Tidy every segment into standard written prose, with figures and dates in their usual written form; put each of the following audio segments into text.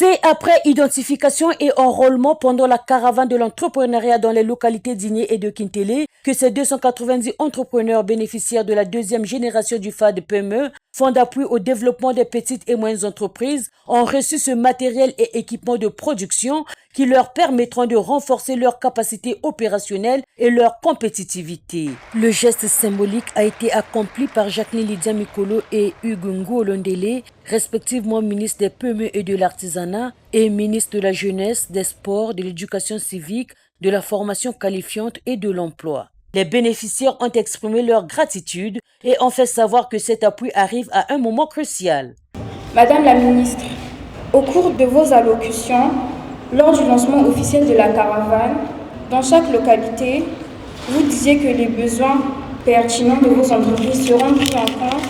C'est après identification et enrôlement pendant la caravane de l'entrepreneuriat dans les localités d'Igné et de Kintélé que ces 290 entrepreneurs bénéficiaires de la deuxième génération du FAD PME, Fonds d'appui au développement des petites et moyennes entreprises, ont reçu ce matériel et équipement de production qui leur permettront de renforcer leurs capacités opérationnelles et leur compétitivité. Le geste symbolique a été accompli par Jacqueline Lydia Mikolo et Hugues Ngolondele, respectivement ministre des PME et de l'artisanat et ministre de la Jeunesse, des Sports, de l'Éducation civique, de la formation qualifiante et de l'emploi. Les bénéficiaires ont exprimé leur gratitude et ont fait savoir que cet appui arrive à un moment crucial. Madame la ministre, au cours de vos allocutions, lors du lancement officiel de la caravane, dans chaque localité, vous disiez que les besoins pertinents de vos entreprises seront pris en compte.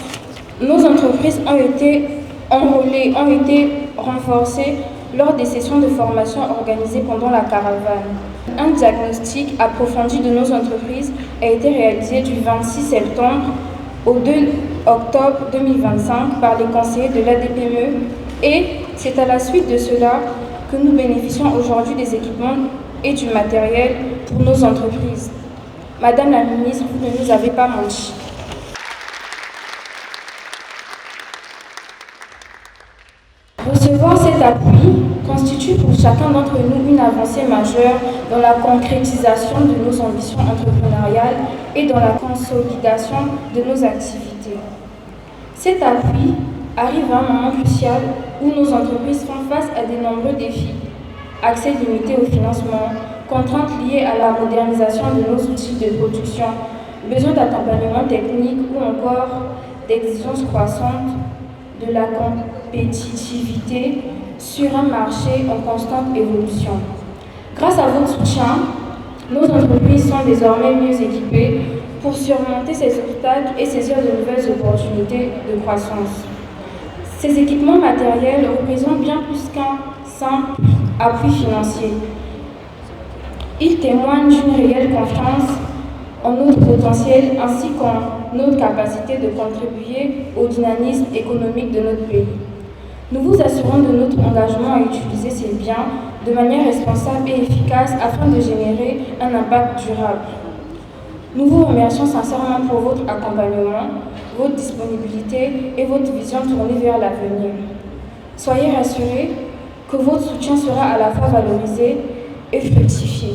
Nos entreprises ont été enrôlées, ont été renforcées lors des sessions de formation organisées pendant la caravane. Un diagnostic approfondi de nos entreprises a été réalisé du 26 septembre au 2 octobre 2025 par les conseillers de l'ADPME et c'est à la suite de cela que nous bénéficions aujourd'hui des équipements et du matériel pour nos entreprises. Madame la ministre, vous ne nous avez pas menti. Recevoir cet appui constitue pour chacun d'entre nous une avancée majeure dans la concrétisation de nos ambitions entrepreneuriales et dans la consolidation de nos activités. Cet appui arrive à un moment crucial où nos entreprises font face à de nombreux défis, accès limité au financement, contraintes liées à la modernisation de nos outils de production, besoin d'accompagnement technique ou encore d'exigences croissantes de la compétitivité sur un marché en constante évolution. Grâce à votre soutien, nos entreprises sont désormais mieux équipées pour surmonter ces obstacles et saisir de nouvelles opportunités de croissance. Ces équipements matériels représentent bien plus qu'un simple appui financier. Ils témoignent d'une réelle confiance en notre potentiel ainsi qu'en notre capacité de contribuer au dynamisme économique de notre pays. Nous vous assurons de notre engagement à utiliser ces biens de manière responsable et efficace afin de générer un impact durable. Nous vous remercions sincèrement pour votre accompagnement, votre disponibilité et votre vision tournée vers l'avenir. Soyez rassurés que votre soutien sera à la fois valorisé et fructifié.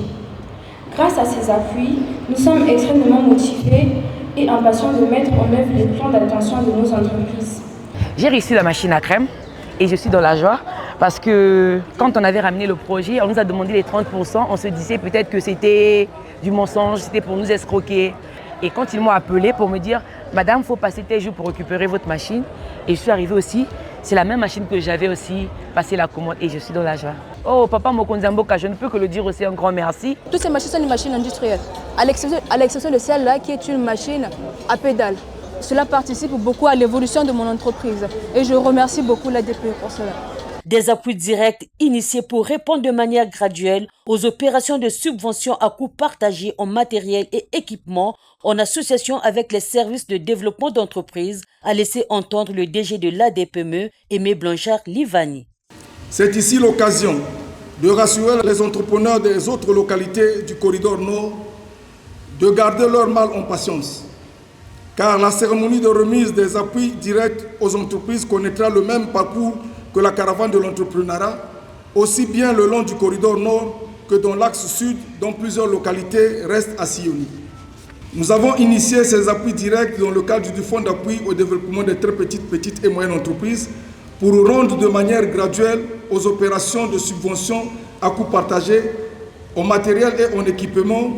Grâce à ces appuis, nous sommes extrêmement motivés et impatients de mettre en œuvre les plans d'attention de nos entreprises. J'ai réussi la machine à crème et je suis dans la joie parce que quand on avait ramené le projet, on nous a demandé les 30%, on se disait peut-être que c'était du mensonge, c'était pour nous escroquer. Et quand ils m'ont appelé pour me dire « Madame, il faut passer tel jour pour récupérer votre machine », et je suis arrivée aussi, c'est la même machine que j'avais aussi passé la commande et je suis dans la joie. Oh, Papa Mokonzamboka, je ne peux que le dire aussi un grand merci. Toutes ces machines sont des machines industrielles, à l'exception de celle-là qui est une machine à pédale. Cela participe beaucoup à l'évolution de mon entreprise et je remercie beaucoup l'ADPME pour cela. Des appuis directs initiés pour répondre de manière graduelle aux opérations de subvention à coût partagé en matériel et équipement en association avec les services de développement d'entreprise, a laissé entendre le DG de l'ADPME, Aimé Blanchard-Livani. C'est ici l'occasion de rassurer les entrepreneurs des autres localités du corridor Nord de garder leur mal en patience, car la cérémonie de remise des appuis directs aux entreprises connaîtra le même parcours que la caravane de l'entrepreneuriat, aussi bien le long du corridor Nord que dans l'axe Sud, dont plusieurs localités restent à sillonner. Nous avons initié ces appuis directs dans le cadre du Fonds d'appui au développement des très petites et moyennes entreprises pour rendre de manière graduelle aux opérations de subvention à coût partagé, en matériel et en équipement,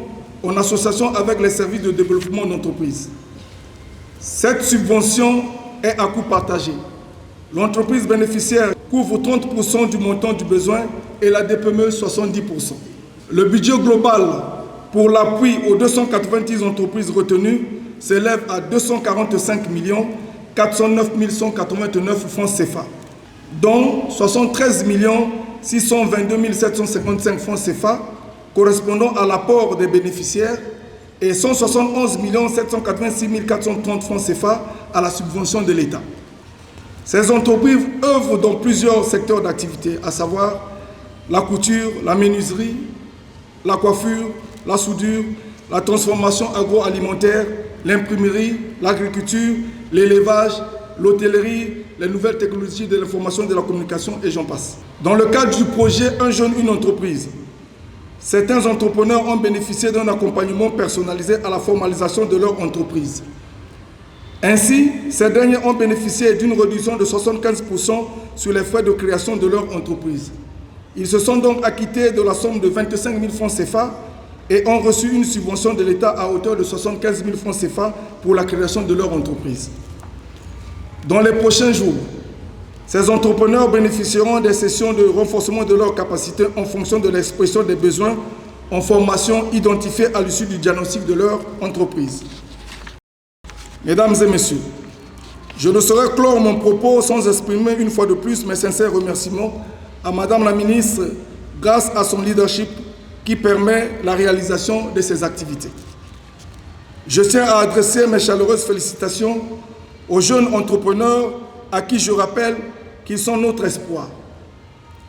en association avec les services de développement d'entreprise. Cette subvention est à coût partagé. L'entreprise bénéficiaire couvre 30% du montant du besoin et la DPME 70%. Le budget global pour l'appui aux 290 entreprises retenues s'élève à 245 409 189 francs CFA, dont 73 622 755 francs CFA correspondant à l'apport des bénéficiaires et 171 786 430 francs CFA à la subvention de l'État. Ces entreprises œuvrent dans plusieurs secteurs d'activité, à savoir la couture, la menuiserie, la coiffure, la soudure, la transformation agroalimentaire, l'imprimerie, l'agriculture, l'élevage, l'hôtellerie, les nouvelles technologies de l'information et de la communication et j'en passe. Dans le cadre du projet Un jeune, une entreprise, certains entrepreneurs ont bénéficié d'un accompagnement personnalisé à la formalisation de leur entreprise. Ainsi, ces derniers ont bénéficié d'une réduction de 75% sur les frais de création de leur entreprise. Ils se sont donc acquittés de la somme de 25 000 francs CFA et ont reçu une subvention de l'État à hauteur de 75 000 francs CFA pour la création de leur entreprise. Dans les prochains jours, ces entrepreneurs bénéficieront des sessions de renforcement de leurs capacités en fonction de l'expression des besoins en formation identifiés à l'issue du diagnostic de leur entreprise. Mesdames et messieurs, je ne saurais clore mon propos sans exprimer une fois de plus mes sincères remerciements à Madame la Ministre grâce à son leadership qui permet la réalisation de ces activités. Je tiens à adresser mes chaleureuses félicitations aux jeunes entrepreneurs à qui je rappelle qu'ils sont notre espoir.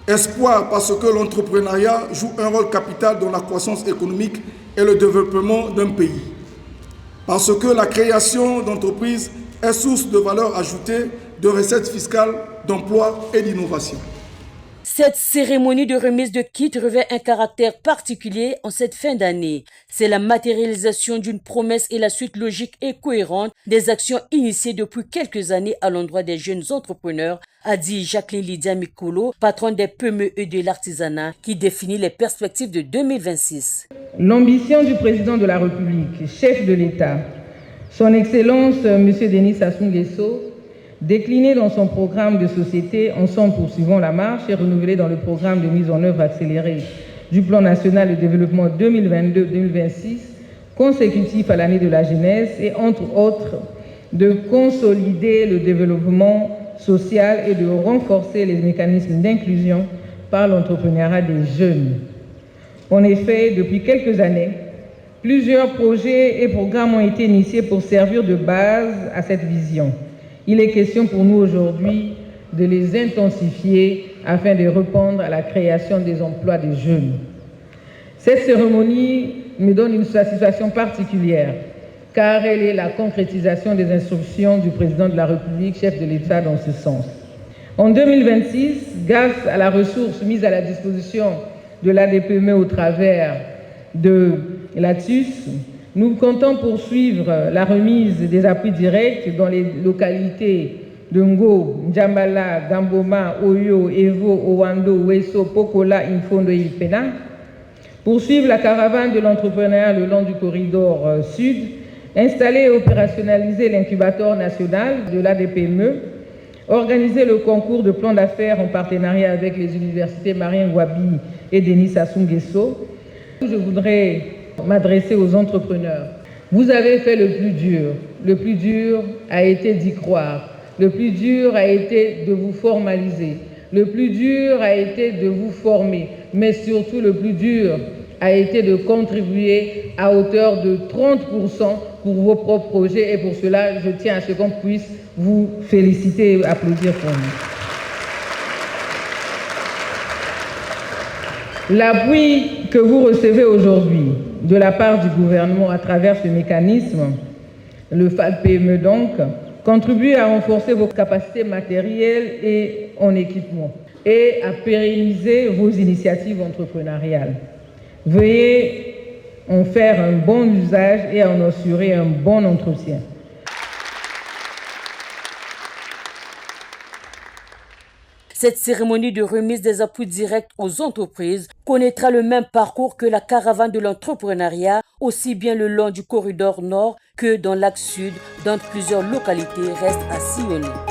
Espoir parce que l'entrepreneuriat joue un rôle capital dans la croissance économique et le développement d'un pays. Parce que la création d'entreprises est source de valeur ajoutée, de recettes fiscales, d'emplois et d'innovation. Cette cérémonie de remise de kits revêt un caractère particulier en cette fin d'année. C'est la matérialisation d'une promesse et la suite logique et cohérente des actions initiées depuis quelques années à l'endroit des jeunes entrepreneurs, a dit Jacqueline Lydia Mikolo, patronne des PME et de l'artisanat, qui définit les perspectives de 2026. L'ambition du président de la République, chef de l'État, son Excellence M. Denis Sassou Nguesso, décliné dans son programme de société Ensemble poursuivons la marche et renouvelé dans le programme de mise en œuvre accélérée du plan national de développement 2022-2026, consécutif à l'année de la jeunesse et entre autres de consolider le développement social et de renforcer les mécanismes d'inclusion par l'entrepreneuriat des jeunes. En effet, depuis quelques années, plusieurs projets et programmes ont été initiés pour servir de base à cette vision. Il est question pour nous aujourd'hui de les intensifier afin de répondre à la création des emplois des jeunes. Cette cérémonie me donne une satisfaction particulière car elle est la concrétisation des instructions du président de la République, chef de l'État dans ce sens. En 2026, grâce à la ressource mise à la disposition de l'ADPME au travers de l'ATUS, nous comptons poursuivre la remise des appuis directs dans les localités de Ngo, Ndjambala, Gamboma, Oyo, Evo, Owando, Weso, Pokola, Infondo et Ilpena. Poursuivre la caravane de l'entrepreneuriat le long du corridor sud, installer et opérationnaliser l'incubateur national de l'ADPME, organiser le concours de plan d'affaires en partenariat avec les universités Marien Ngouabi et Denis Sassou Nguesso. Je voudrais m'adresser aux entrepreneurs. Vous avez fait le plus dur. Le plus dur a été d'y croire. Le plus dur a été de vous formaliser. Le plus dur a été de vous former. Mais surtout, le plus dur a été de contribuer à hauteur de 30% pour vos propres projets. Et pour cela, je tiens à ce qu'on puisse vous féliciter et applaudir pour nous. L'appui que vous recevez aujourd'hui de la part du gouvernement à travers ce mécanisme, le FAD-PME donc, contribue à renforcer vos capacités matérielles et en équipement et à pérenniser vos initiatives entrepreneuriales. Veuillez en faire un bon usage et en assurer un bon entretien. Cette cérémonie de remise des appuis directs aux entreprises connaîtra le même parcours que la caravane de l'entrepreneuriat, aussi bien le long du corridor nord que dans l'axe sud, dont plusieurs localités restent à sillonner.